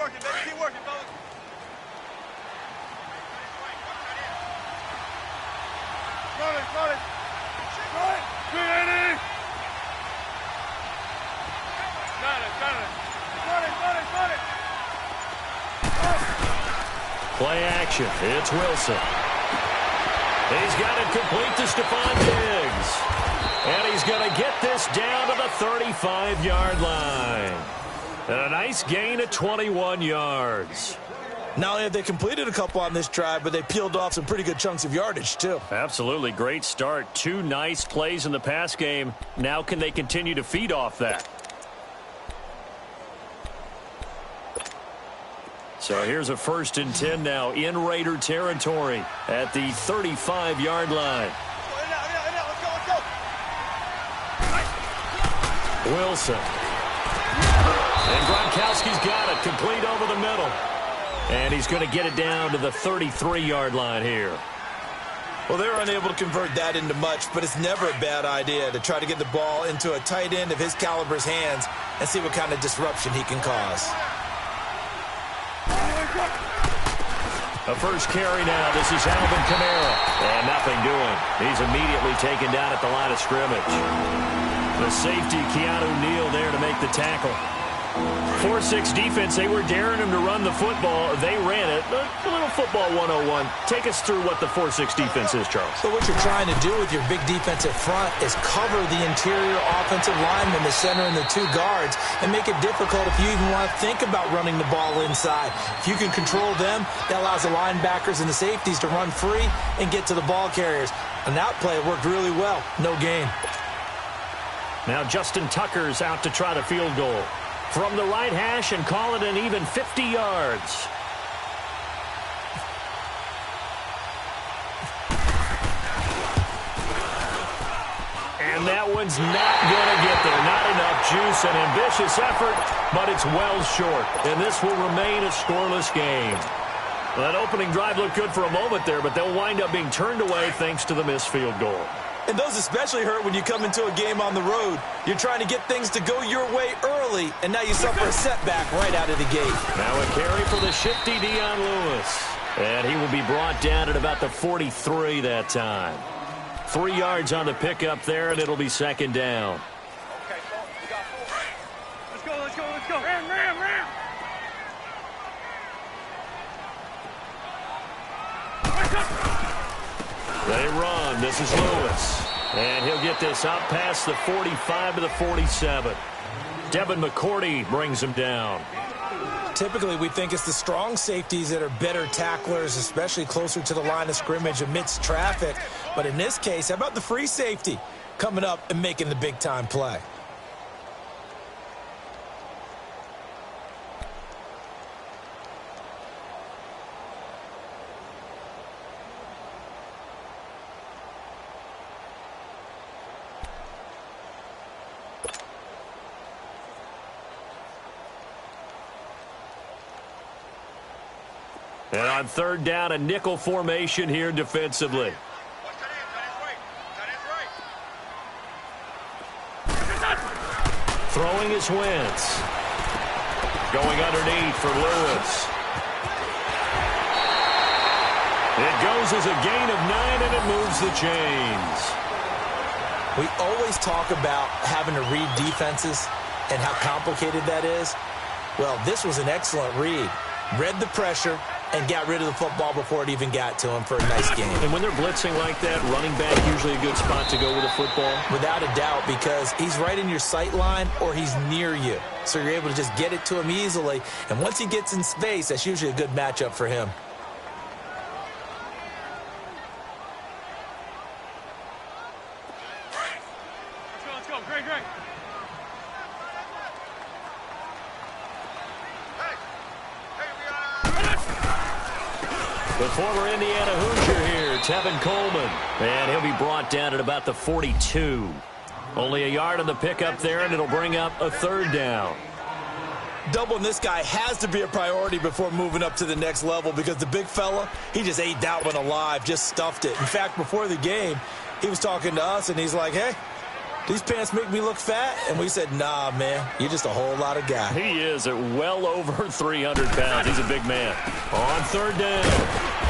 working, baby. Keep working, fellas. Run it. 380. Got it. Run it. Play action. It's Wilson. He's got it complete to Stephon Diggs. And he's going to get this down to the 35-yard line. And a nice gain of 21 yards. Not only have they completed a couple on this drive, but they peeled off some pretty good chunks of yardage, too. Absolutely. Great start. 2 nice plays in the pass game. Now can they continue to feed off that? So here's a 1st and 10 now in Raider territory at the 35-yard line. Let's go. Wilson. And Gronkowski's got it. Complete over the middle. And he's going to get it down to the 33-yard line here. Well, they were unable to convert that into much, but it's never a bad idea to try to get the ball into a tight end of his caliber's hands and see what kind of disruption he can cause. A first carry now. This is Alvin Kamara. And nothing doing. He's immediately taken down at the line of scrimmage. The safety, Keanu Neal, there to make the tackle. 4-6 defense, they were daring him to run the football. They ran it. A little football 101. Take us through what the 4-6 defense is, Charles. So what you're trying to do with your big defensive front is cover the interior offensive lineman, the center, and the 2 guards, and make it difficult if you even want to think about running the ball inside. If you can control them, that allows the linebackers and the safeties to run free and get to the ball carriers. On that play, it worked really well. No gain. Now Justin Tucker's out to try the field goal from the right hash and call it an even 50 yards. And that one's not going to get there. Not enough juice. An ambitious effort, but it's well short. And this will remain a scoreless game. Well, that opening drive looked good for a moment there, but they'll wind up being turned away thanks to the missed field goal. And those especially hurt when you come into a game on the road. You're trying to get things to go your way early, and now you suffer a setback right out of the gate. Now a carry for the shifty Dion Lewis. And he will be brought down at about the 43 that time. 3 yards on the pickup there, and it'll be 2nd down. Okay, so we got 4. Let's go. Ram. They run. This is Lewis. And he'll get this up past the 45 to the 47. Devin McCourty brings him down. Typically, we think it's the strong safeties that are better tacklers, especially closer to the line of scrimmage amidst traffic. But in this case, how about the free safety coming up and making the big-time play? And on 3rd down, a nickel formation here defensively. Throwing his Wentz. Going underneath for Lewis. It goes as a gain of 9, and it moves the chains. We always talk about having to read defenses and how complicated that is. Well, this was an excellent read. Read the pressure and got rid of the football before it even got to him for a nice game. And when they're blitzing like that, running back usually a good spot to go with a football? Without a doubt, because he's right in your sight line or he's near you. So you're able to just get it to him easily. And once he gets in space, that's usually a good matchup for him. Let's go. Great. The former Indiana Hoosier here, Tevin Coleman. And he'll be brought down at about the 42. Only a yard on the pickup there, and it'll bring up a 3rd down. Doubling this guy has to be a priority before moving up to the next level because the big fella, he just ate that one alive, just stuffed it. In fact, before the game, he was talking to us, and he's like, hey, these pants make me look fat? And we said, nah, man, you're just a whole lot of guy. He is at well over 300 pounds. He's a big man. On third down,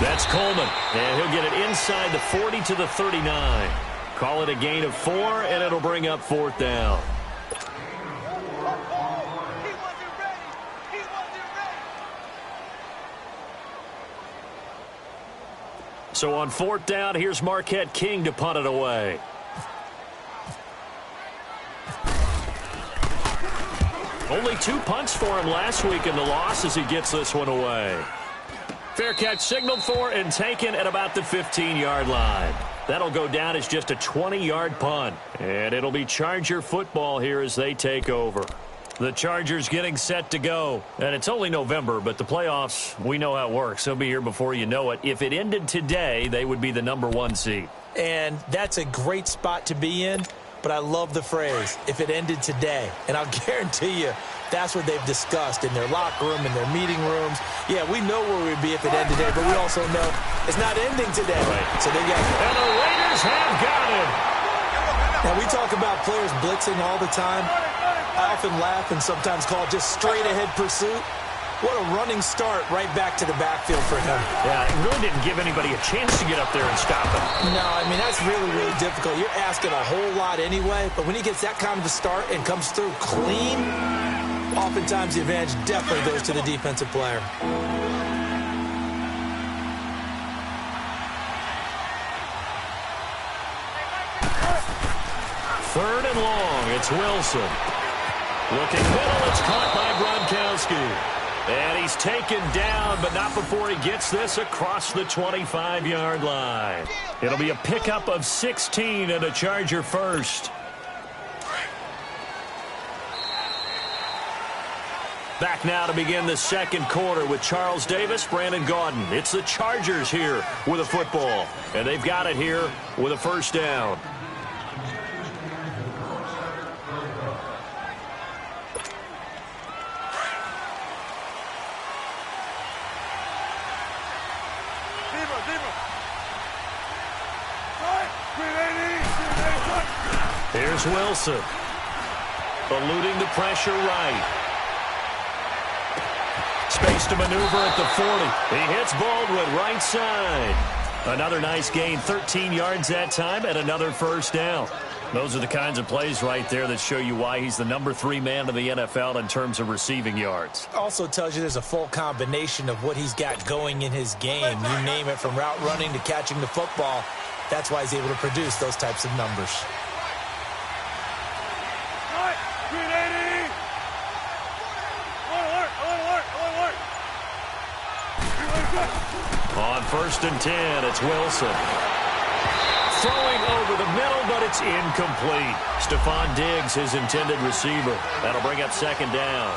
that's Coleman. And he'll get it inside the 40 to the 39. Call it a gain of 4, and it'll bring up fourth down. So on fourth down, here's Marquette King to punt it away. Only 2 punts for him last week in the loss as he gets this one away. Fair catch signaled for and taken at about the 15-yard line. That'll go down as just a 20-yard punt. And it'll be Charger football here as they take over. The Chargers getting set to go. And it's only November, but the playoffs, we know how it works. They'll be here before you know it. If it ended today, they would be the #1 seed. And that's a great spot to be in, but I love the phrase, if it ended today. And I'll guarantee you, that's what they've discussed in their locker room, in their meeting rooms. Yeah, we know where we'd be if it ended today, but we also know it's not ending today. Right. So they got it. And the Raiders have got him. Now, we talk about players blitzing all the time. I often laugh and sometimes call it just straight-ahead pursuit. What a running start right back to the backfield for him. Yeah, it really didn't give anybody a chance to get up there and stop him. No, I mean, that's really, really difficult. You're asking a whole lot anyway, but when he gets that kind of a start and comes through clean, oftentimes the advantage definitely goes to the defensive player. Third and long, it's Wilson. Looking middle, it's caught by Gronkowski. And he's taken down, but not before he gets this across the 25-yard line. It'll be a pickup of 16 and a Charger first. Back now to begin the second quarter with Charles Davis, Brandon Gaudin. It's the Chargers here with a football, and they've got it here with a first down. Here's Wilson, eluding the pressure right. Space to maneuver at the 40. He hits Baldwin right side. Another nice gain, 13 yards that time, and another first down. Those are the kinds of plays right there that show you why he's the #3 man in the NFL in terms of receiving yards. Also tells you there's a full combination of what he's got going in his game. You name it, from route running to catching the football. That's why he's able to produce those types of numbers. On first and 10, it's Wilson. Throwing over the middle, but it's incomplete. Stephon Diggs, his intended receiver. That'll bring up second down.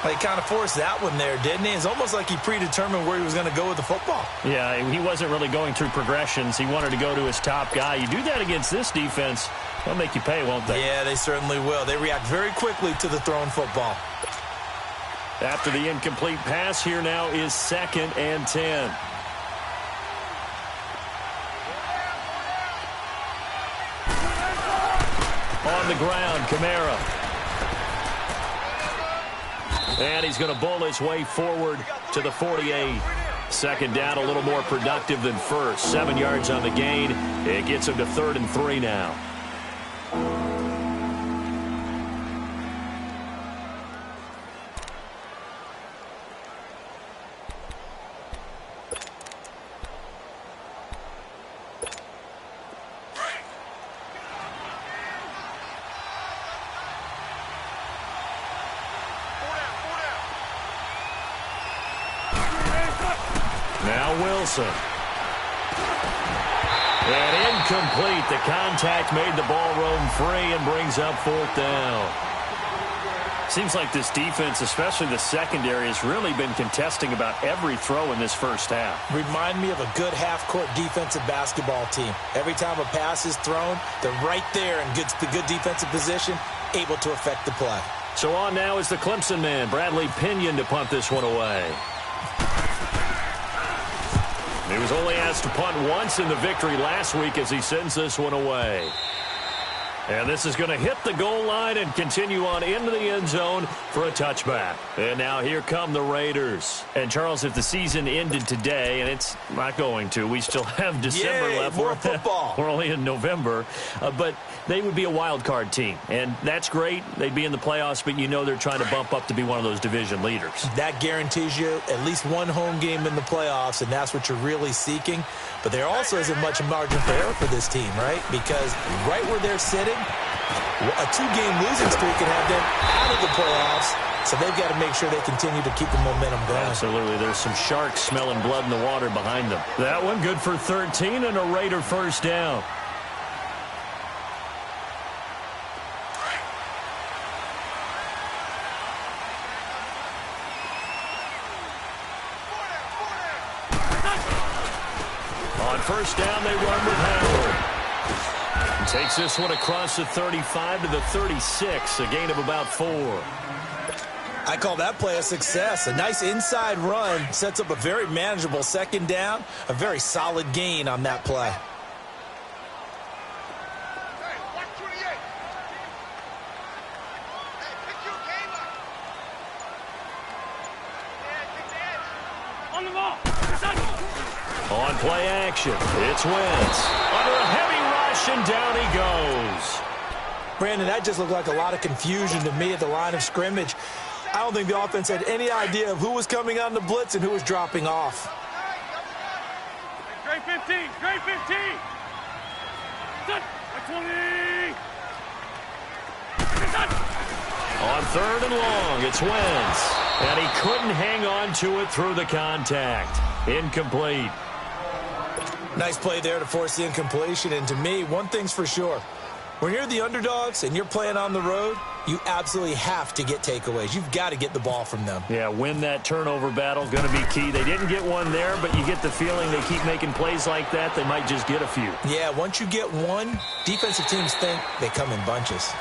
Well, he kind of forced that one there, didn't he? It's almost like he predetermined where he was going to go with the football. Yeah, he wasn't really going through progressions. He wanted to go to his top guy. You do that against this defense, they'll make you pay, won't they? Yeah, they certainly will. They react very quickly to the thrown football. After the incomplete pass, here now is second and 10. On the ground, Kamara. And he's going to bowl his way forward to the 48. Second down, a little more productive than first. 7 yards on the gain. It gets him to 3rd and 3 now. Wilson. And incomplete. The contact made the ball roam free and brings up 4th down. Seems like this defense, especially the secondary, has really been contesting about every throw in this first half. Remind me of a good half-court defensive basketball team. Every time a pass is thrown, they're right there in the good defensive position, able to affect the play. So on now is the Clemson man, Bradley Pinion, to punt this one away. He was only asked to punt once in the victory last week as he sends this one away. And this is going to hit the goal line and continue on into the end zone for a touchback. And now here come the Raiders. And, Charles, if the season ended today, and it's not going to, we still have December left. More football. We're only in November. But they would be a wild card team. And that's great. They'd be in the playoffs, but you know they're trying to bump up to be one of those division leaders. That guarantees you at least one home game in the playoffs, and that's what you're really seeking. But there also isn't much margin for error for this team, right? Because right where they're sitting, a 2-game losing streak can have them out of the playoffs, so they've got to make sure they continue to keep the momentum going. Absolutely. There's some sharks smelling blood in the water behind them. That one good for 13 and a Raider first down. On first down, they run with Howard. Takes this one across the 35 to the 36, a gain of about 4. I call that play a success. A nice inside run sets up a very manageable second down, a very solid gain on that play. On the ball. On play action, it's Wentz. Under a heavy rush, and down he goes. Brandon, that just looked like a lot of confusion to me at the line of scrimmage. I don't think the offense had any idea of who was coming on the blitz and who was dropping off. Great 15. Great 15. Set. 20. On third and long, it's Wentz. And he couldn't hang on to it through the contact. Incomplete. Nice play there to force the incompletion. And to me, one thing's for sure. When you're the underdogs and you're playing on the road, you absolutely have to get takeaways. You've got to get the ball from them. Yeah, win that turnover battle, going to be key. They didn't get one there, but you get the feeling they keep making plays like that, they might just get a few. Yeah, once you get one, defensive teams think they come in bunches.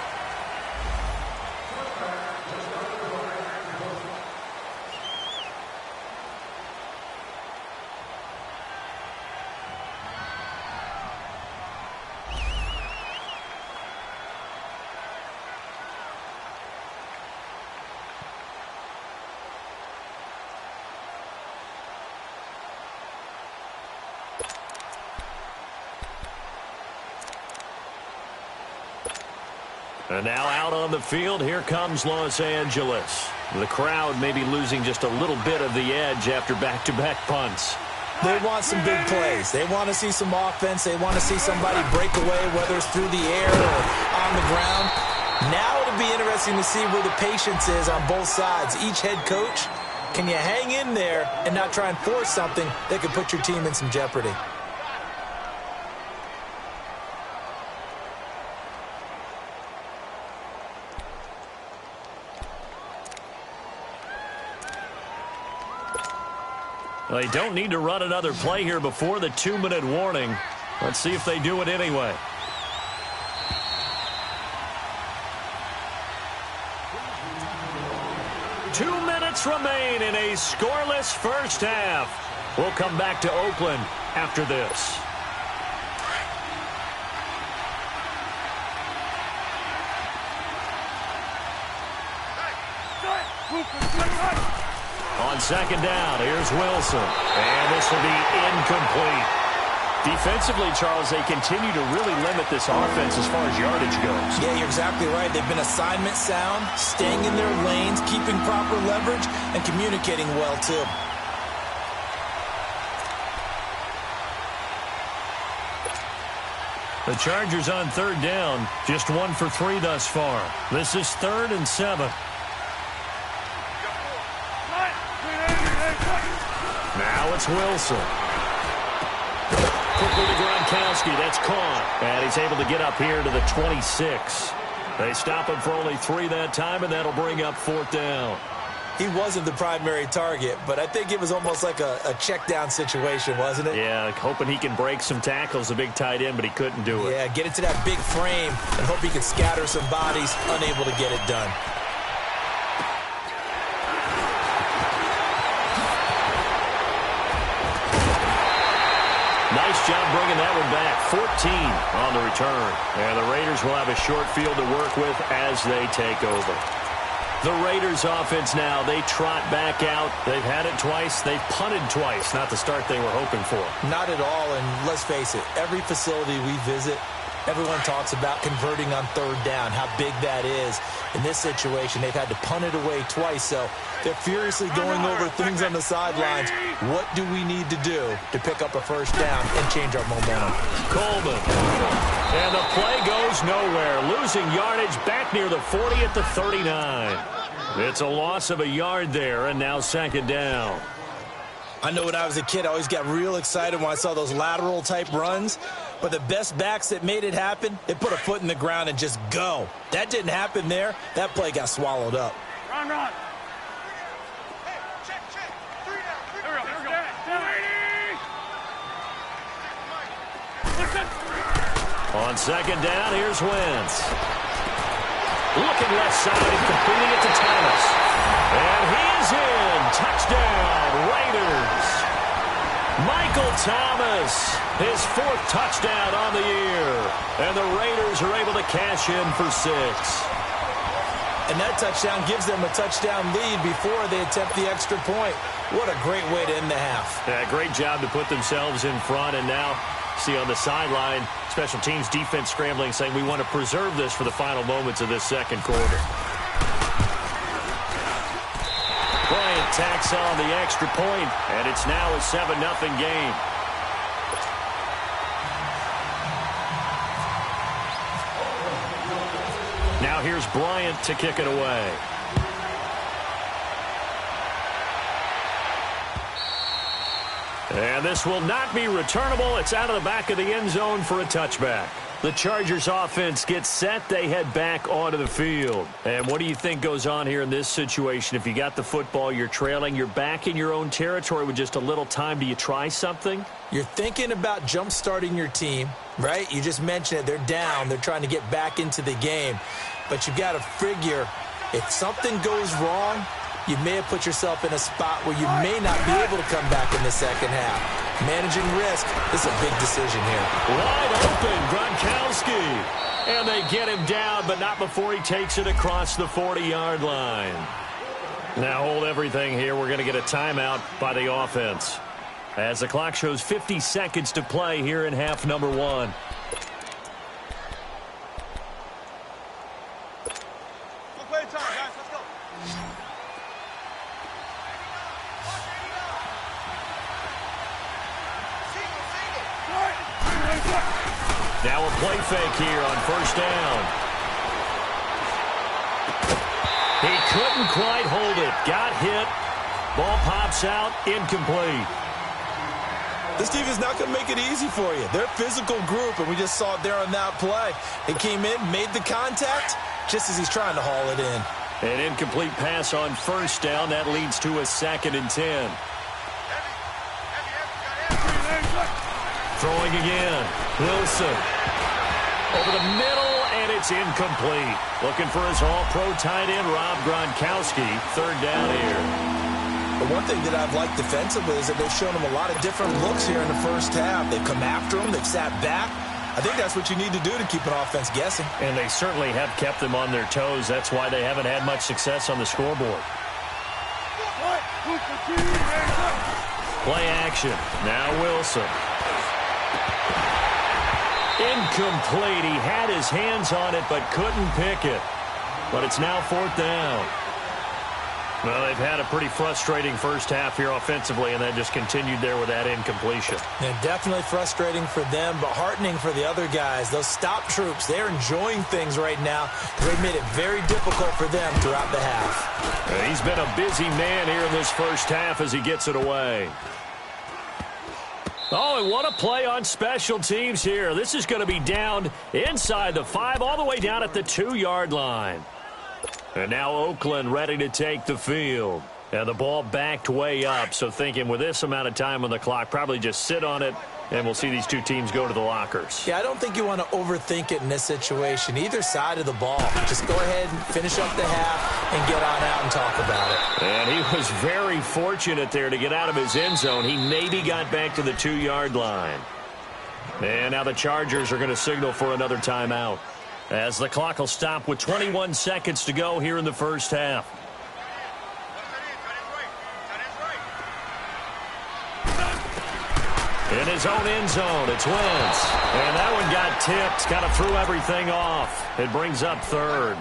And now out on the field, here comes Los Angeles. The crowd may be losing just a little bit of the edge after back-to-back punts. They want some big plays. They want to see some offense. They want to see somebody break away, whether it's through the air or on the ground. Now it'll be interesting to see where the patience is on both sides. Each head coach, can you hang in there and not try and force something that could put your team in some jeopardy? They don't need to run another play here before the 2-minute warning. Let's see if they do it anyway. Two minutes remain in a scoreless first half. We'll come back to Oakland after this. On second down, here's Wilson. And this will be incomplete. Defensively, Charles, they continue to really limit this offense as far as yardage goes. Yeah, you're exactly right. They've been assignment sound, staying in their lanes, keeping proper leverage, and communicating well, too. The Chargers on third down, just 1 for 3 thus far. This is 3rd and 7. Now it's Wilson. Quickly to Gronkowski. That's caught. And he's able to get up here to the 26. They stop him for only 3 that time, and that'll bring up 4th down. He wasn't the primary target, but I think it was almost like a check down situation, wasn't it? Yeah, hoping he can break some tackles, a big tight end, but he couldn't do it. Yeah, get it to that big frame and hope he can scatter some bodies, unable to get it done. nice job bringing that one back. 14 on the return. And the Raiders will have a short field to work with as they take over. The Raiders offense now, they trot back out. They've had it twice. They've punted twice. Not the start they were hoping for. Not at all, and let's face it, every facility we visit, everyone talks about converting on third down, how big that is. In this situation, they've had to punt it away twice, so they're furiously going over things on the sidelines. What do we need to do to pick up a first down and change our momentum? Coleman. And the play goes nowhere. Losing yardage back near the 40 at the 39. It's a loss of a yard there, and now second down. I know when I was a kid, I always got real excited when I saw those lateral-type runs. But the best backs that made it happen, they put a foot in the ground and just go. That didn't happen there. That play got swallowed up. Run. Hey, check. 3 down. Here we go. Listen. On second down, here's Wentz. Looking left side and completing it to Thomas. And he is in. Touchdown, Raiders. Michael Thomas, his 4th touchdown on the year. And the Raiders are able to cash in for 6. And that touchdown gives them a touchdown lead before they attempt the extra point. What a great way to end the half. Yeah, great job to put themselves in front. And now, see on the sideline, special teams defense scrambling, saying we want to preserve this for the final moments of this second quarter. Bryant tacks on the extra point, and it's now a 7-0 game. Now here's Bryant to kick it away. And this will not be returnable. It's out of the back of the end zone for a touchback. The Chargers offense gets set. They head back onto the field. And what do you think goes on here in this situation? If you got the football, you're trailing, you're back in your own territory with just a little time. Do you try something? You're thinking about jump-starting your team, right? You just mentioned it. They're down. They're trying to get back into the game. But you've got to figure if something goes wrong, you may have put yourself in a spot where you may not be able to come back in the second half. Managing risk is a big decision here. Wide open, Gronkowski. And they get him down, but not before he takes it across the 40-yard line. Now hold everything here. We're going to get a timeout by the offense, as the clock shows 50 seconds to play here in half number 1. Now a play fake here on first down. He couldn't quite hold it. Got hit. Ball pops out. Incomplete. This team is not going to make it easy for you. They're a physical group, and we just saw it there on that play. He came in, made the contact, just as he's trying to haul it in. An incomplete pass on first down. That leads to a 2nd and 10. Throwing again. Wilson. Over the middle, and it's incomplete. Looking for his all-pro tight end, Rob Gronkowski. 3rd down here. The one thing that I've liked defensively is that they've shown him a lot of different looks here in the first half. They've come after him. They've sat back. I think that's what you need to do to keep an offense guessing. And they certainly have kept them on their toes. That's why they haven't had much success on the scoreboard. Play action. Now Wilson. Incomplete. He had his hands on it but couldn't pick it. But it's now 4th down. Well, they've had a pretty frustrating first half here offensively, and that just continued there with that incompletion. And definitely frustrating for them, but heartening for the other guys. Those stop troops, they're enjoying things right now. They've made it very difficult for them throughout the half. He's been a busy man here in this first half as he gets it away. Oh, and what a play on special teams here. This is going to be down inside the 5, all the way down at the 2-yard line. And now Oakland ready to take the field. And the ball backed way up, so thinking with this amount of time on the clock, probably just sit on it, and we'll see these two teams go to the lockers. Yeah, I don't think you want to overthink it in this situation. Either side of the ball. Just go ahead and finish up the half and get on out and talk about it. And he was very fortunate there to get out of his end zone. He maybe got back to the 2-yard line. And now the Chargers are going to signal for another timeout, as the clock will stop with 21 seconds to go here in the first half. In his own end zone, it's Wentz. And that one got tipped, kind of threw everything off. It brings up third.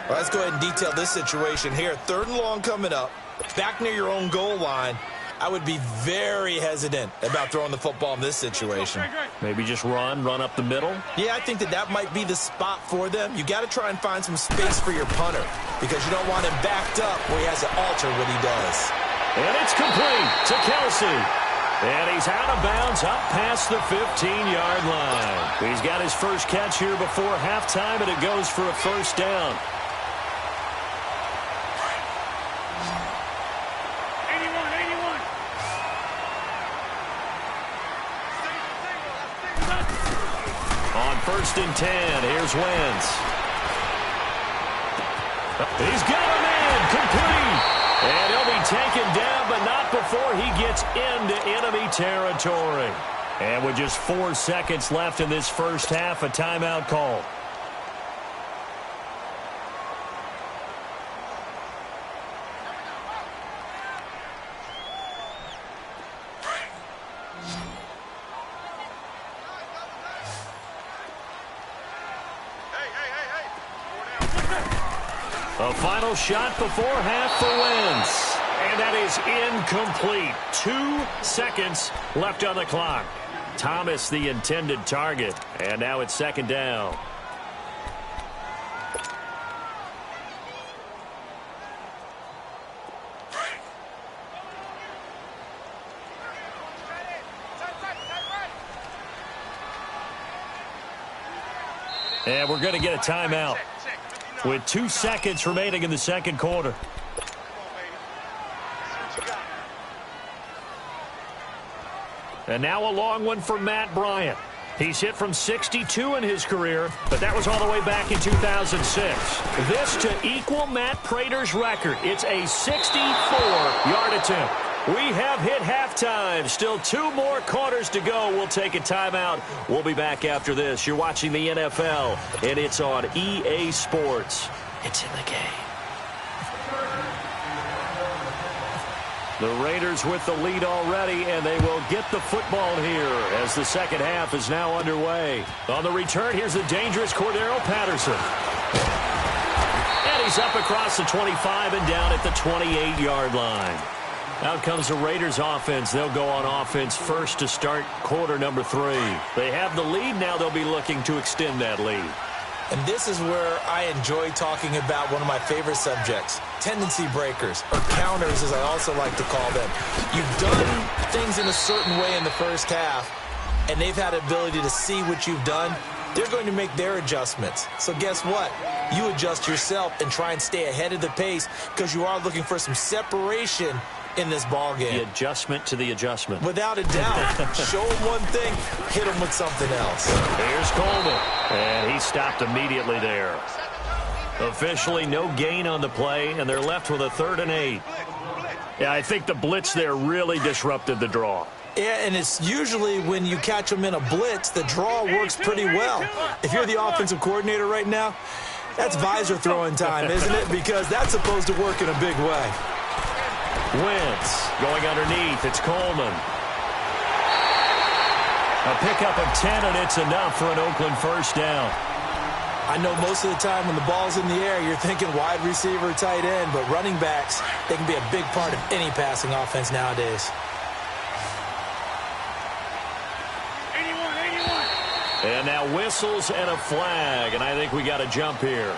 Well, let's go ahead and detail this situation here. 3rd and long coming up, back near your own goal line. I would be very hesitant about throwing the football in this situation. Maybe just run up the middle? Yeah, I think that might be the spot for them. You got to try and find some space for your punter because you don't want him backed up where he has to alter what he does. And it's complete to Kelsey. And he's out of bounds up past the 15-yard line. He's got his first catch here before halftime, and it goes for a first down. On 1st and 10, here's Wentz. He's got a man, complete. And he'll be taken down, but not before he gets into enemy territory. And with just 4 seconds left in this first half, a timeout call. A final shot before half for Wentz. And that is incomplete. 2 seconds left on the clock. Thomas, the intended target. And now it's 2nd down. And we're going to get a timeout with 2 seconds remaining in the second quarter. And now a long one for Matt Bryant. He's hit from 62 in his career, but that was all the way back in 2006. This to equal Matt Prater's record. It's a 64-yard attempt. We have hit halftime. Still 2 more quarters to go. We'll take a timeout. We'll be back after this. You're watching the NFL, and it's on EA Sports. It's in the game. The Raiders with the lead already, and they will get the football here as the second half is now underway. On the return, here's the dangerous Cordero Patterson. And he's up across the 25 and down at the 28-yard line. Out comes the Raiders offense. They'll go on offense first to start quarter number 3. They have the lead now. They'll be looking to extend that lead. And this is where I enjoy talking about one of my favorite subjects, tendency breakers, or counters as I also like to call them. You've done things in a certain way in the first half, and they've had the ability to see what you've done. They're going to make their adjustments. So guess what? You adjust yourself and try and stay ahead of the pace because you are looking for some separation in this ball game. The adjustment to the adjustment. Without a doubt. Show them one thing, hit them with something else. Here's Coleman. And he stopped immediately there. Officially no gain on the play, and they're left with a 3rd and 8. Yeah, I think the blitz there really disrupted the draw. Yeah, and it's usually when you catch them in a blitz, the draw works pretty well. If you're the offensive coordinator right now, that's visor throwing time, isn't it? Because that's supposed to work in a big way. Wentz going underneath. It's Coleman. A pickup of 10, and it's enough for an Oakland first down. I know most of the time when the ball's in the air, you're thinking wide receiver, tight end, but running backs, they can be a big part of any passing offense nowadays. 81. And now whistles and a flag, and I think we got a jump here.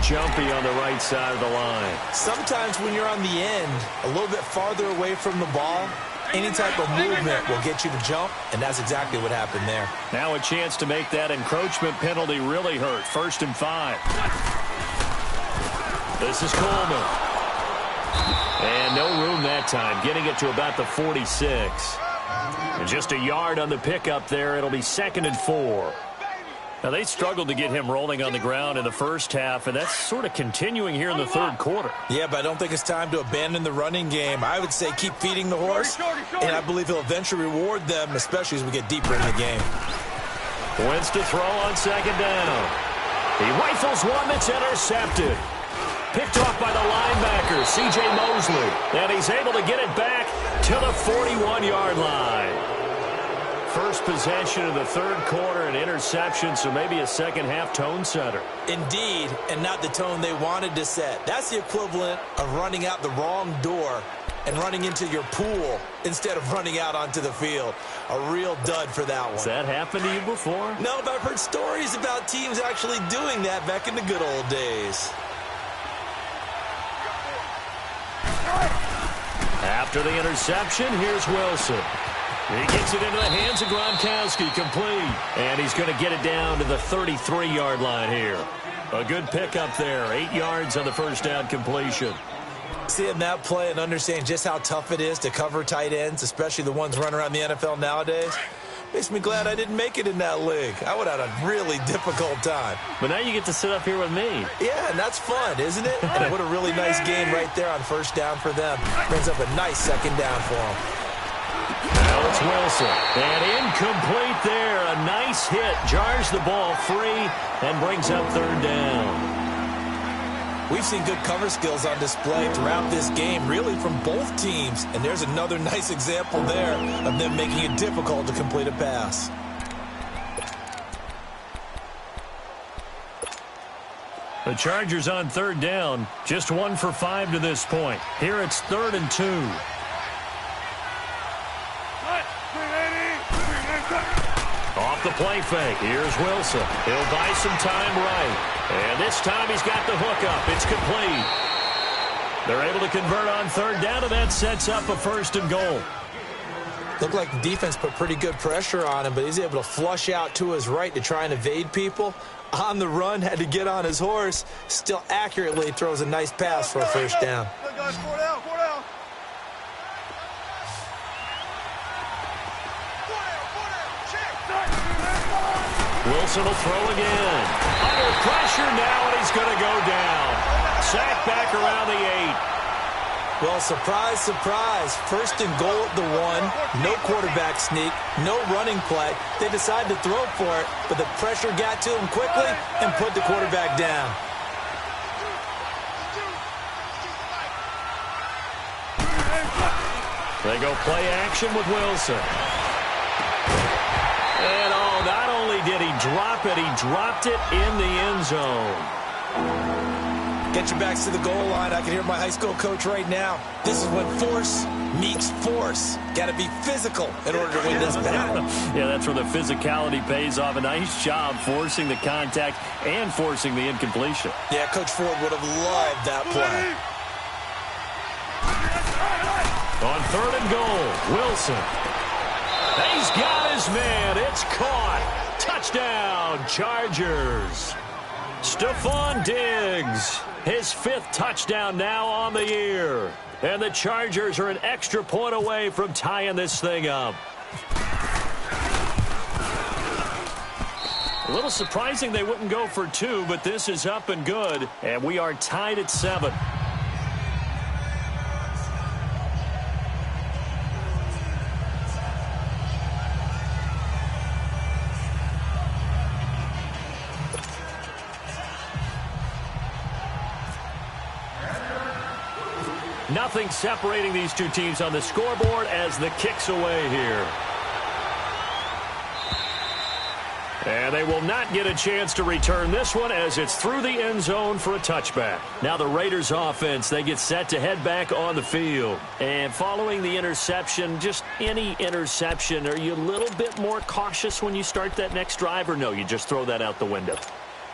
Jumpy on the right side of the line. Sometimes when you're on the end, a little bit farther away from the ball, any type of movement will get you to jump, and that's exactly what happened there. Now a chance to make that encroachment penalty really hurt. 1st and 5. This is Coleman. And no room that time, getting it to about the 46. And just a yard on the pickup there. It'll be 2nd and 4. Now, they struggled to get him rolling on the ground in the first half, and that's sort of continuing here in the third quarter. Yeah, but I don't think it's time to abandon the running game. I would say keep feeding the horse, and I believe he'll eventually reward them, especially as we get deeper in the game. Wins to throw on second down. He rifles one that's intercepted. Picked off by the linebacker, C.J. Mosley, and he's able to get it back to the 41-yard line. First possession of the third quarter, an interception, so maybe a second-half tone setter. Indeed, and not the tone they wanted to set. That's the equivalent of running out the wrong door and running into your pool instead of running out onto the field. A real dud for that one. Has that happened to you before? No, but I've heard stories about teams actually doing that back in the good old days. After the interception, here's Wilson. He gets it into the hands of Gronkowski, complete. And he's going to get it down to the 33-yard line here. A good pickup there, 8 yards on the first down completion. Seeing that play and understanding just how tough it is to cover tight ends, especially the ones running around the NFL nowadays, makes me glad I didn't make it in that league. I would have had a really difficult time. But now you get to sit up here with me. Yeah, and that's fun, isn't it? And what a really nice gain right there on first down for them. Brings up a nice second down for them. Now it's Wilson. And incomplete there. A nice hit. Jars the ball free and brings up third down. We've seen good cover skills on display throughout this game, really from both teams. And there's another nice example there of them making it difficult to complete a pass. The Chargers on third down. Just 1 for 5 to this point. Here it's 3rd and 2. Off the play fake. Here's Wilson. He'll buy some time right. And this time he's got the hook up. It's complete. They're able to convert on third down, and that sets up a 1st and goal. Looked like the defense put pretty good pressure on him, but he's able to flush out to his right to try and evade people. On the run, had to get on his horse. Still accurately throws a nice pass for a 1st down. Wilson will throw again. Under pressure now, and he's going to go down. Sacked back around the 8. Well, surprise, surprise. 1st and goal at the 1. No quarterback sneak. No running play. They decided to throw for it, but the pressure got to him quickly and put the quarterback down. They go play action with Wilson. And not only did he drop it, he dropped it in the end zone. Get your backs to the goal line. I can hear my high school coach right now. This is when force meets force. Got to be physical in order to win this battle. Yeah, that's where the physicality pays off. A nice job forcing the contact and forcing the incompletion. Yeah, Coach Ford would have loved that play. On 3rd and goal, Wilson. He's got his man. It's caught. Touchdown, Chargers. Stephon Diggs, his 5th touchdown now on the year. And the Chargers are an extra point away from tying this thing up. A little surprising they wouldn't go for 2, but this is up and good. And we are tied at 7. Nothing separating these two teams on the scoreboard as the kick's away here. And they will not get a chance to return this one as it's through the end zone for a touchback. Now the Raiders offense, they get set to head back on the field. And following the interception, just any interception, are you a little bit more cautious when you start that next drive, or no, you just throw that out the window?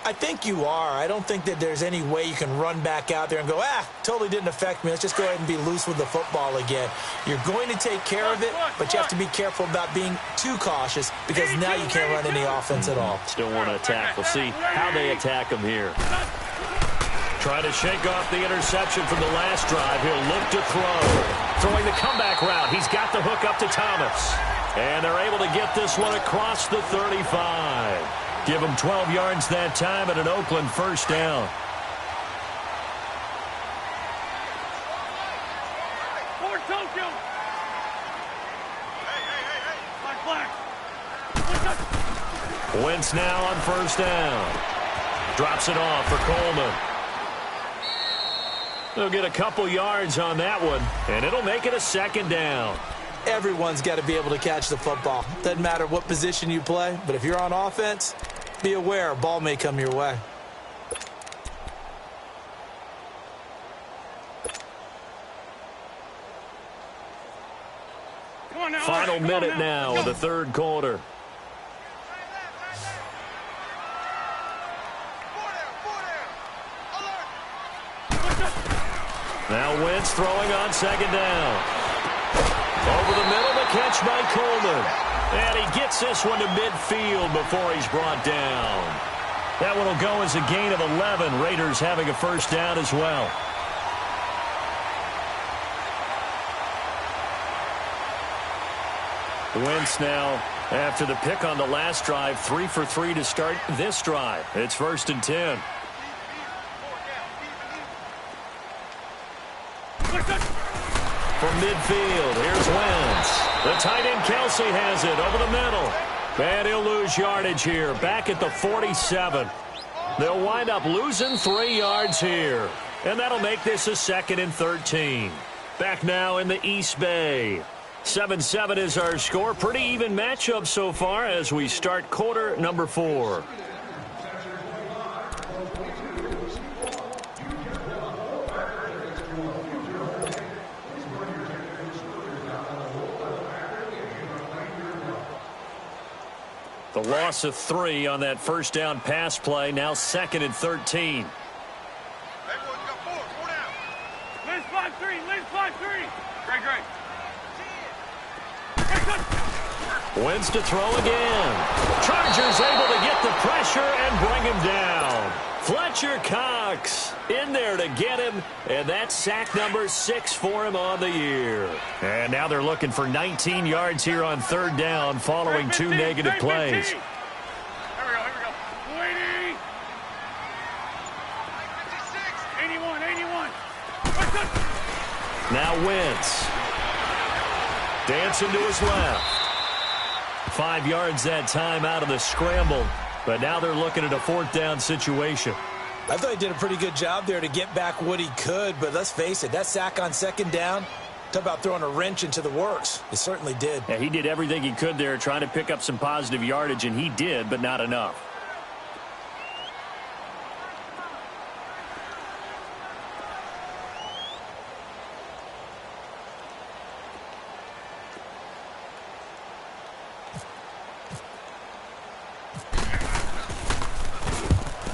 I think you are. I don't think that there's any way you can run back out there and go, totally didn't affect me. Let's just go ahead and be loose with the football again. You're going to take care of it, but you have to be careful about being too cautious because now you can't run any offense at all. Still want to attack. We'll see how they attack him here. Trying to shake off the interception from the last drive. He'll look to throw. Throwing the comeback route. He's got the hook up to Thomas. And they're able to get this one across the 35. Give them 12 yards that time and an Oakland first down. Forward Tokyo. Flag. Wentz now on first down. Drops it off for Coleman. They'll get a couple yards on that one, and it'll make it a second down. Everyone's got to be able to catch the football. Doesn't matter what position you play, but if you're on offense, be aware a ball may come your way. Come on now, Final minute now of the third quarter. Now Wentz throwing on second down. Over the middle, the catch by Coleman. And he gets this one to midfield before he's brought down. That one will go as a gain of 11. Raiders having a first down as well. Wentz now, after the pick on the last drive, 3 for 3 to start this drive. It's 1st and 10. From midfield, here's Wentz. The tight end Kelsey has it over the middle. And he'll lose yardage here, back at the 47. They'll wind up losing 3 yards here. And that'll make this a 2nd and 13. Back now in the East Bay. 7-7 is our score. Pretty even matchup so far as we start quarter number 4. The loss of 3 on that first down pass play. Now 2nd and 13. Liz 5-3. Liz 5-3. Great. Wentz to throw again. Chargers able to get the pressure and bring him down. Fletcher Cox in there to get him, and that's sack number 6 for him on the year. And now they're looking for 19 yards here on third down following 2 negative plays. Here we go. Waiting. 81. Now Wentz. Dancing to his left. 5 yards that time out of the scramble. But now they're looking at a 4th down situation. I thought he did a pretty good job there to get back what he could, but let's face it, that sack on 2nd down, talk about throwing a wrench into the works. It certainly did. Yeah, he did everything he could there trying to pick up some positive yardage, and he did, but not enough.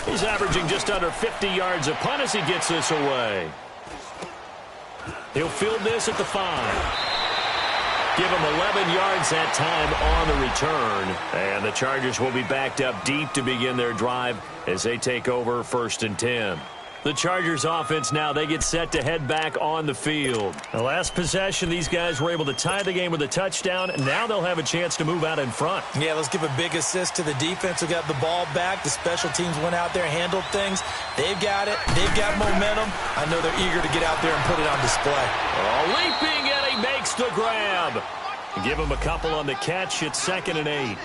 He's averaging just under 50 yards a punt as he gets this away. He'll field this at the 5. Give him 11 yards that time on the return. And the Chargers will be backed up deep to begin their drive as they take over 1st and 10. The Chargers offense now, they get set to head back on the field. The last possession, these guys were able to tie the game with a touchdown. Now they'll have a chance to move out in front. Yeah, let's give a big assist to the defense who got the ball back. The special teams went out there, handled things. They've got it. They've got momentum. I know they're eager to get out there and put it on display. Oh, leaping, and he makes the grab. Give him a couple on the catch. It's 2nd and 8.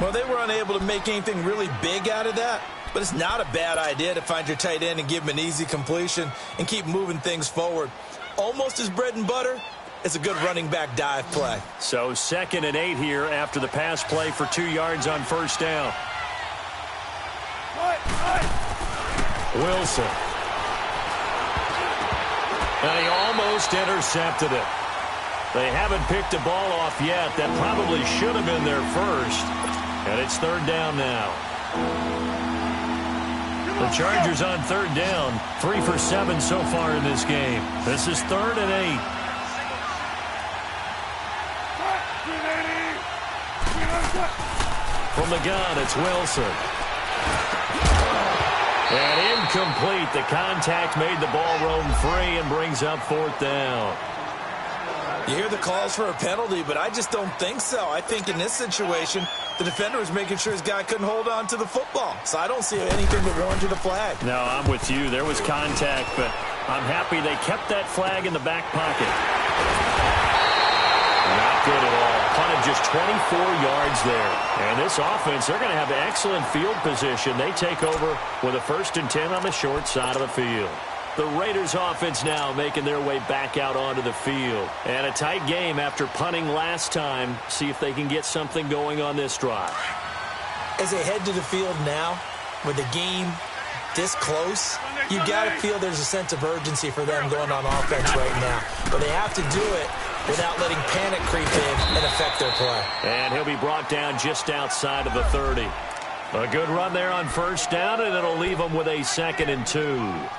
Well, they were unable to make anything really big out of that. But it's not a bad idea to find your tight end and give him an easy completion and keep moving things forward. Almost his bread and butter. It's a good running back dive play. So 2nd and 8 here after the pass play for 2 yards on first down. Wilson. And he almost intercepted it. They haven't picked a ball off yet. That probably should have been their first. And it's 3rd down now. The Chargers on 3rd down, 3 for 7 so far in this game. This is 3rd and 8. From the gun, it's Wilson. And incomplete. The contact made the ball roam free and brings up 4th down. You hear the calls for a penalty, but I just don't think so. I think in this situation, the defender was making sure his guy couldn't hold on to the football. So I don't see anything that warranted a flag. No, I'm with you. There was contact, but I'm happy they kept that flag in the back pocket. Not good at all. Punted just 24 yards there. And this offense, they're going to have excellent field position. They take over with a 1st and 10 on the short side of the field. The Raiders offense now making their way back out onto the field. And a tight game after punting last time. See if they can get something going on this drive. As they head to the field now, with the game this close, you've got to feel there's a sense of urgency for them going on offense right now. But they have to do it without letting panic creep in and affect their play. And he'll be brought down just outside of the 30. A good run there on 1st down, and it'll leave them with a 2nd and 2.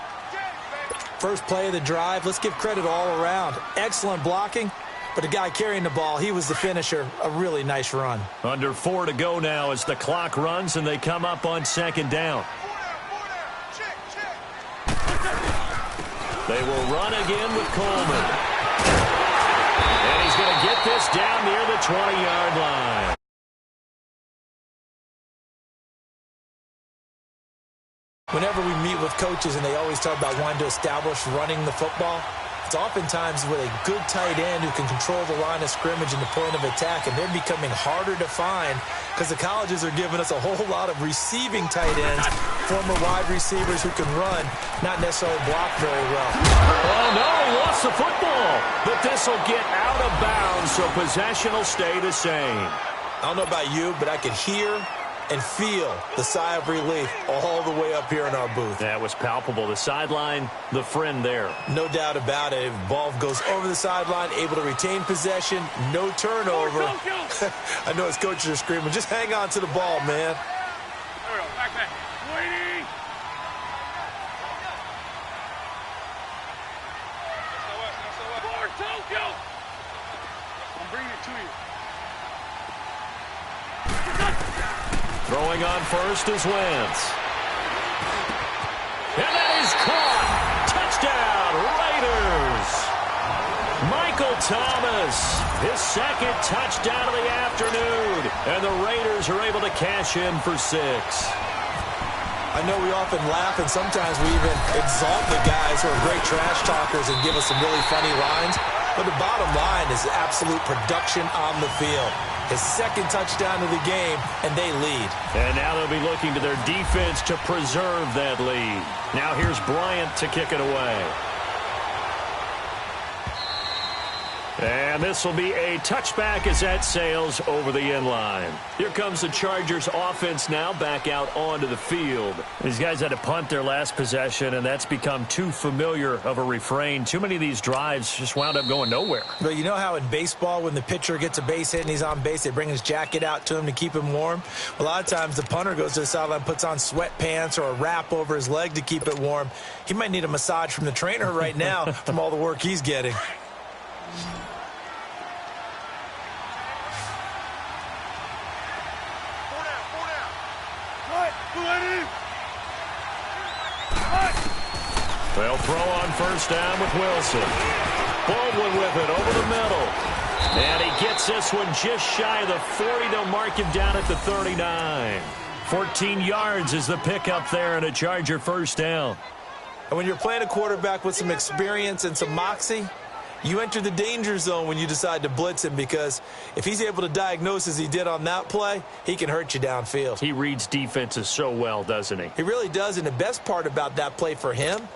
First play of the drive, let's give credit all around. Excellent blocking, but the guy carrying the ball, he was the finisher. A really nice run. Under 4 to go now as the clock runs and they come up on 2nd down. They will run again with Coleman. And he's going to get this down near the 20-yard line. Whenever we meet with coaches and they always talk about wanting to establish running the football, it's oftentimes with a good tight end who can control the line of scrimmage and the point of attack, and they're becoming harder to find because the colleges are giving us a whole lot of receiving tight ends, former wide receivers who can run, not necessarily block very well. Oh, no, he lost the football, but this will get out of bounds, so possession will stay the same. I don't know about you, but I could hear and feel the sigh of relief all the way up here in our booth. That was palpable. The sideline, the friend there. No doubt about it. Ball goes over the sideline, able to retain possession, no turnover. I know his coaches are screaming, just hang on to the ball, man. There we go. Back. Waiting. Forward, Tokyo. I'm bringing it to you. Throwing on 1st is Wentz. And that is caught. Touchdown, Raiders. Michael Thomas, his 2nd touchdown of the afternoon. And the Raiders are able to cash in for 6. I know we often laugh, and sometimes we even exalt the guys who are great trash talkers and give us some really funny lines. But the bottom line is absolute production on the field. His 2nd touchdown of the game, and they lead. And now they'll be looking to their defense to preserve that lead. Now here's Bryant to kick it away. And this will be a touchback as that sails over the end line. Here comes the Chargers offense now back out onto the field. These guys had to punt their last possession, and that's become too familiar of a refrain. Too many of these drives just wound up going nowhere. But you know how in baseball, when the pitcher gets a base hit and he's on base, they bring his jacket out to him to keep him warm? A lot of times the punter goes to the sideline, puts on sweatpants or a wrap over his leg to keep it warm. He might need a massage from the trainer right now from all the work he's getting. They'll throw on 1st down with Wilson. Baldwin with it over the middle. And he gets this one just shy of the 40. They'll mark him down at the 39. 14 yards is the pickup there and a Charger 1st down. And when you're playing a quarterback with some experience and some moxie, you enter the danger zone when you decide to blitz him, because if he's able to diagnose as he did on that play, he can hurt you downfield. He reads defenses so well, doesn't he? He really does, and the best part about that play for him,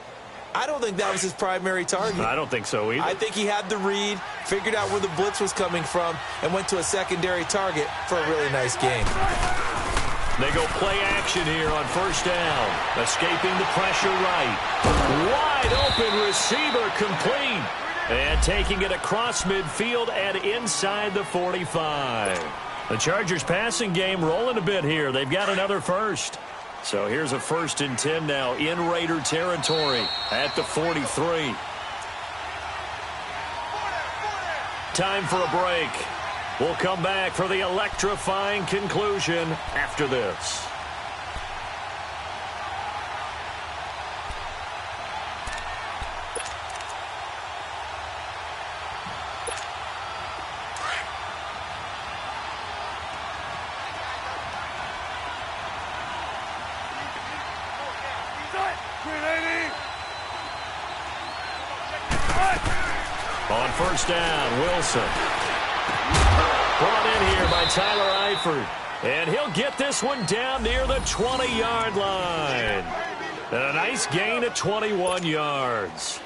I don't think that was his primary target. I don't think so either. I think he had the read, figured out where the blitz was coming from, and went to a secondary target for a really nice game. They go play action here on 1st down. Escaping the pressure right. Wide open receiver complete. And taking it across midfield and inside the 45. The Chargers passing game rolling a bit here. They've got another 1st. So here's a 1st and 10 now in Raider territory at the 43. Time for a break. We'll come back for the electrifying conclusion after this. On first down, Wilson. Brought in here by Tyler Eifert. And he'll get this one down near the 20-yard line. And a nice gain of 21 yards.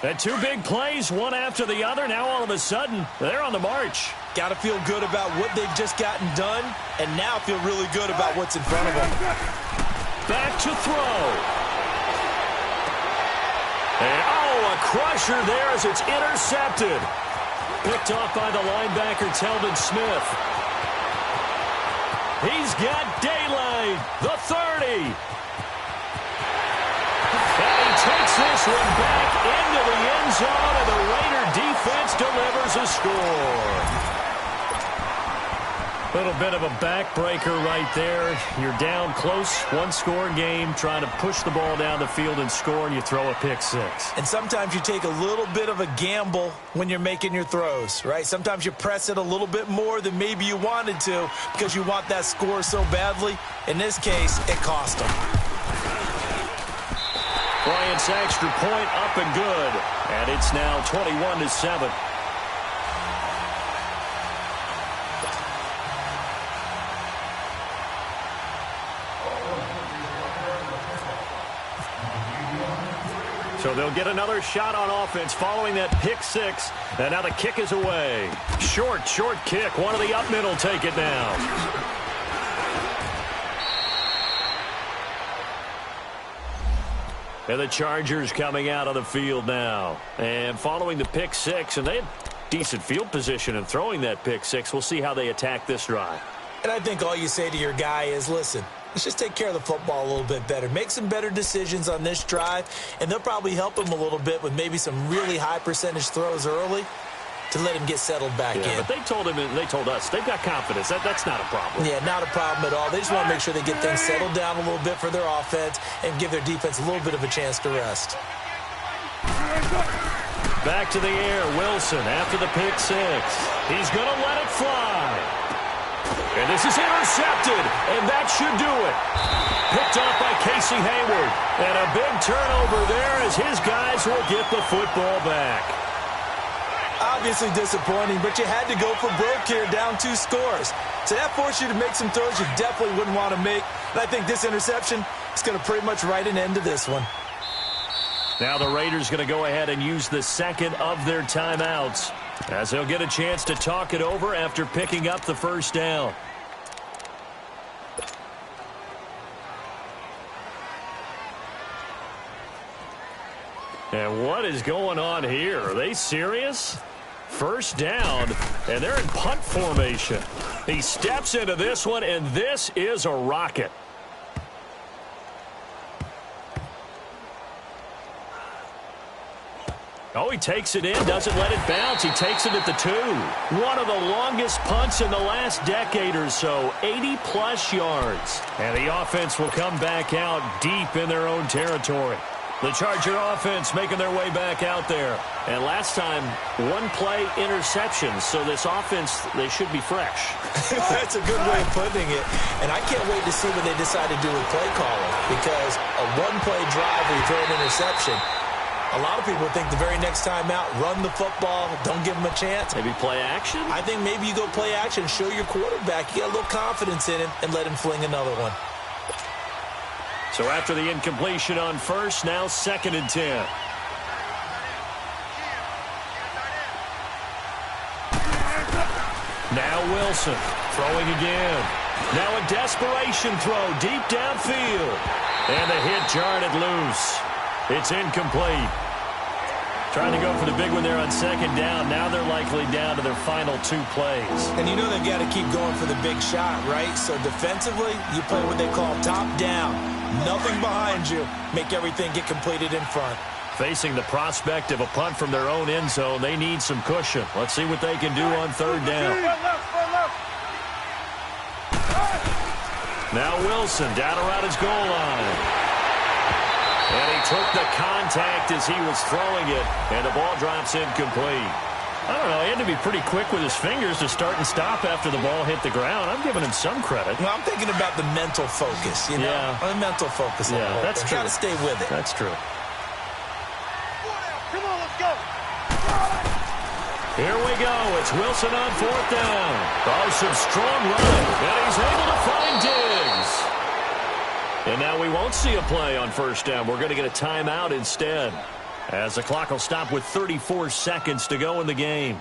And two big plays, one after the other. Now all of a sudden, they're on the march. Got to feel good about what they've just gotten done, and now feel really good about what's in front of them. Back to throw. And, a crusher there as it's intercepted. Picked off by the linebacker, Telvin Smith. He's got daylight. The 30. And he takes this one back into the end zone, and the Raider defense delivers a score. A little bit of a backbreaker right there. You're down close, one-score game, trying to push the ball down the field and score, and you throw a pick six. And sometimes you take a little bit of a gamble when you're making your throws, right? Sometimes you press it a little bit more than maybe you wanted to because you want that score so badly. In this case, it cost them. Bryant's extra point up and good, and it's now 21-7. So they'll get another shot on offense following that pick six. And now the kick is away. Short kick. One of the up middle take it now. And the Chargers coming out on the field now. And following the pick six, and they had decent field position in throwing that pick six. We'll see how they attack this drive. And I think all you say to your guy is, listen, let's just take care of the football a little bit better. Make some better decisions on this drive, and they'll probably help him a little bit with maybe some really high percentage throws early to let him get settled back in. But they told him, and they told us, they've got confidence. That's not a problem. Yeah, not a problem at all. They just want to make sure they get things settled down a little bit for their offense and give their defense a little bit of a chance to rest. Back to the air, Wilson after the pick six. He's going to let it fly. And this is intercepted, and that should do it. Picked off by Casey Hayward. And a big turnover there as his guys will get the football back. Obviously disappointing, but you had to go for broke here, down 2 scores. So that forced you to make some throws you definitely wouldn't want to make. And I think this interception is going to pretty much write an end to this one. Now the Raiders going to go ahead and use the second of their timeouts, as they'll get a chance to talk it over after picking up the first down. And what is going on here? Are they serious? First down, and they're in punt formation. He steps into this one, and this is a rocket. Oh, he takes it in, doesn't let it bounce. He takes it at the 2. One of the longest punts in the last decade or so, 80-plus yards. And the offense will come back out deep in their own territory. The Charger offense making their way back out there. And last time, one-play interceptions. So this offense, they should be fresh. That's a good way of putting it. And I can't wait to see what they decide to do with play calling. Because a one-play drive where you throw an interception, a lot of people think the very next time out, run the football, don't give them a chance. Maybe play action? I think maybe you go play action, show your quarterback, you get a little confidence in him, and let him fling another one. So after the incompletion on first, now 2nd and 10. Now Wilson throwing again. Now a desperation throw deep downfield. And the hit jarred it loose. It's incomplete. Trying to go for the big one there on 2nd down. Now they're likely down to their final 2 plays. And you know they've got to keep going for the big shot, right? So defensively, you play what they call top down. Nothing behind you. Make everything get completed in front. Facing the prospect of a punt from their own end zone, they need some cushion. Let's see what they can do on 3rd down. Now Wilson down around his goal line. And he took the contact as he was throwing it, and the ball drops incomplete. I don't know, he had to be pretty quick with his fingers to start and stop after the ball hit the ground. I'm giving him some credit. Well, I'm thinking about the mental focus, you know? Yeah. The mental focus. Yeah, that's true. Got to stay with it. That's true. Come on, let's go. Here we go. It's Wilson on fourth down. Oh, some strong running. And he's able to find Diggs. And now we won't see a play on first down. We're going to get a timeout instead, as the clock will stop with 34 seconds to go in the game.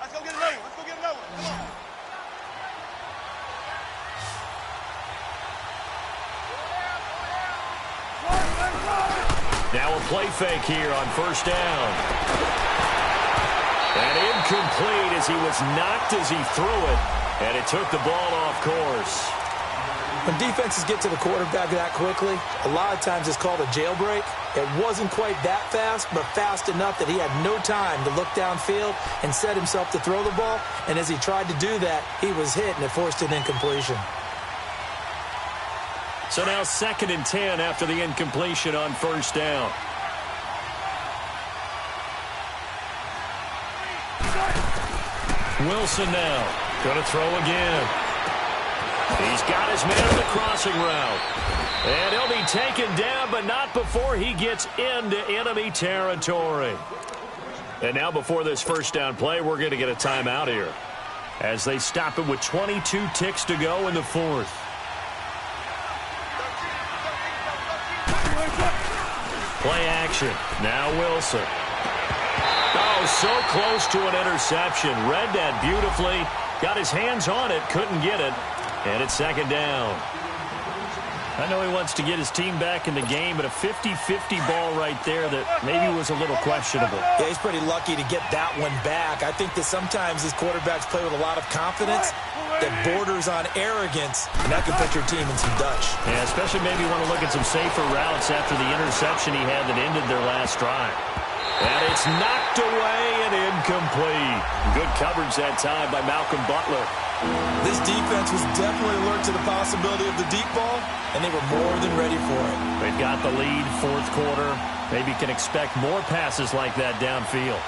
Let's go get another one. Let's go get another one. Come on. Now a play fake here on first down. And incomplete as he was knocked as he threw it. And it took the ball off course. When defenses get to the quarterback that quickly, a lot of times it's called a jailbreak. It wasn't quite that fast, but fast enough that he had no time to look downfield and set himself to throw the ball. And as he tried to do that, he was hit, and it forced an incompletion. So now 2nd and 10 after the incompletion on first down. Wilson now going to throw again. He's got his man on the crossing route. And he'll be taken down, but not before he gets into enemy territory. And now before this first down play, we're going to get a timeout here, as they stop it with 22 ticks to go in the fourth. Play action. Now Wilson. Oh, so close to an interception. Read that beautifully. Got his hands on it. Couldn't get it. And it's 2nd down. I know he wants to get his team back in the game, but a 50-50 ball right there that maybe was a little questionable. Yeah, he's pretty lucky to get that one back. I think that sometimes these quarterbacks play with a lot of confidence that borders on arrogance, and that can put your team in some Dutch. Yeah, especially maybe want to look at some safer routes after the interception he had that ended their last drive. And it's knocked away and incomplete. Good coverage that time by Malcolm Butler. This defense was definitely alert to the possibility of the deep ball, and they were more than ready for it. They've got the lead, fourth quarter. Maybe can expect more passes like that downfield.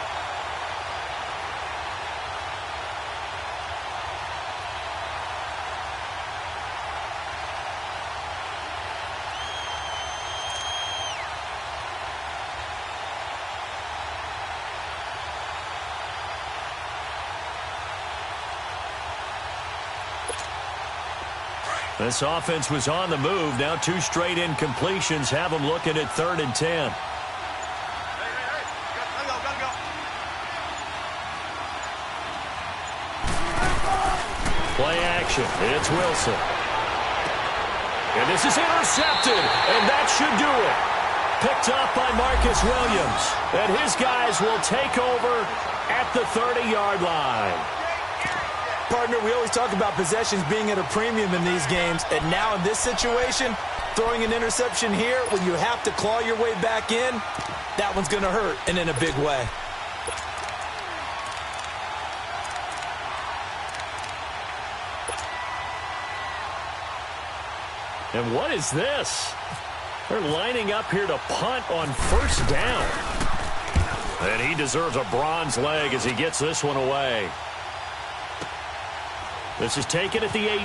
This offense was on the move. Now 2 straight incompletions have them looking at 3rd and 10. Hey. Gotta go. Play action. It's Wilson. And this is intercepted, and that should do it. Picked up by Marcus Williams. And his guys will take over at the 30-yard line. Partner, we always talk about possessions being at a premium in these games, and now in this situation, throwing an interception here when you have to claw your way back in, that one's going to hurt, and in a big way. And what is this? They're lining up here to punt on first down. And he deserves a bronze leg as he gets this one away. This is taken at the 18.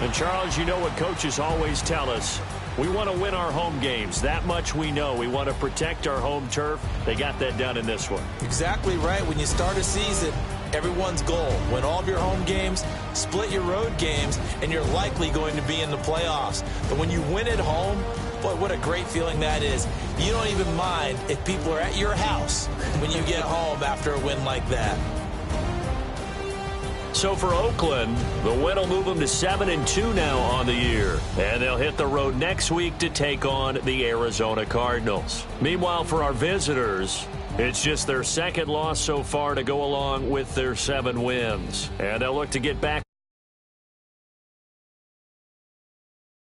And, Charles, you know what coaches always tell us. We want to win our home games. That much we know. We want to protect our home turf. They got that done in this one. Exactly right. When you start a season, everyone's goal: win all of your home games, split your road games, and you're likely going to be in the playoffs. But when you win at home, boy, what a great feeling that is. You don't even mind if people are at your house when you get home after a win like that. So for Oakland, the win will move them to 7-2 now on the year. And they'll hit the road next week to take on the Arizona Cardinals. Meanwhile, for our visitors, it's just their 2nd loss so far to go along with their 7 wins. And they'll look to get back